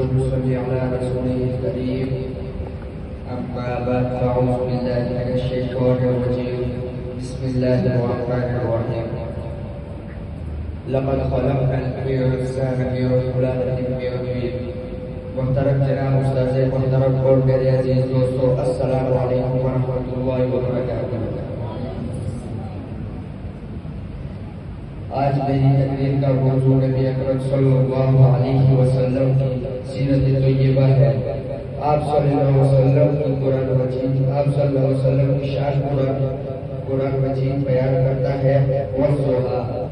صل على رسوله الكريم. أما بعد فأعوذ بالله من الشيطان الرجيم. بسم الله الرحمن الرحيم. لقد خلقنا الإنسان في سلالة من طين. محترم جناب استاذ محترم اور میرے عزیز دوستو، السلام علیکم ورحمۃ اللہ وبرکاتہ۔ آج میری تقریر کا موضوع نبی اکرم صلی اللہ علیہ وسلم کی سیرت طیبہ ہے۔ آپ صلی اللہ علیہ وسلم کی قرآن مجید، آپ صلی اللہ علیہ وسلم کی شان قرآن مجید بیان کرتا ہے۔ والضحیٰ،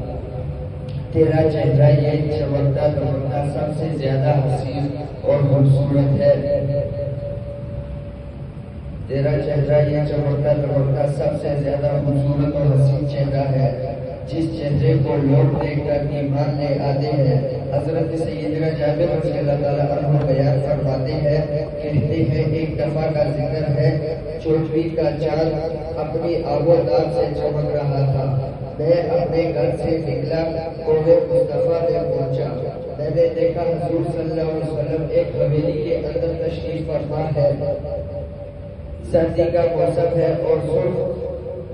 تیرا چہرہ یہ چمکتا دمکتا سب سے زیادہ حسین اور خوبصورت ہے۔ تیرا چہرہ یہ چمکتا دمکتا سب سے زیادہ خوبصورت اور حسین چہرہ ہے، جس چہرے کو لوگ دیکھ کر ایمان لے آتے ہیں۔ حضرت سیدنا جابر رضی اللہ تعالیٰ عنہ بیان فرماتے ہیں، کہتے ہیں ایک دفعہ کا ذکر ہے، چوٹھی کا چاند اپنی آب و تاب سے چمک رہا تھا۔ میں اپنے گھر سے نکلا، کوہ مصطفیٰ میں پہنچا۔ میں نے دیکھا حضور صلی اللہ علیہ وسلم ایک حویلی کے اندر تشریف فرما ہے۔ سردی کا موسم ہے اور سرخ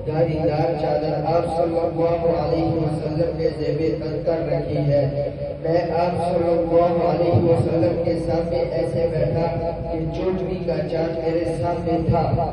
دھاری دار چادر آپ صلی اللہ علیہ وسلم نے زیب تن کر رکھی ہے۔ میں آپ صلی اللہ علیہ وسلم کے سامنے ایسے بیٹھا کہ چوٹھی کا چاند میرے سامنے تھا۔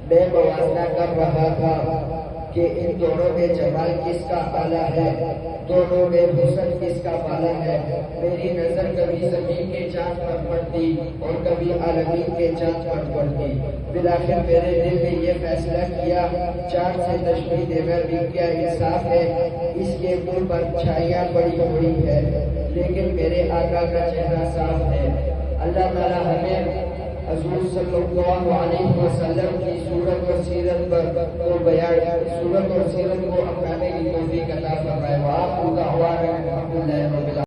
میں موازنہ کر رہا تھا کہ ان دونوں میں جمال کس کا اعلیٰ ہے، دونوں میں حسن کس کا بالا ہے۔ میری نظر کبھی زمین کے چاند پر پڑتی اور کبھی عالمین کے چاند پر پڑتی۔ بالآخر میرے دل نے یہ فیصلہ کیا، چاند سے تشبیہ دینا بھی کیا انصاف ہے، اس کے منہ پر چھائیاں پڑی ہوئی ہے، لیکن میرے آقا کا چہرہ صاف ہے۔ اللہ تعالیٰ ہمیں حضور صلی اللہ علیہ وسلم کی صورت اور سیرت کو اپنانے کی توفیق عطا فرمائے۔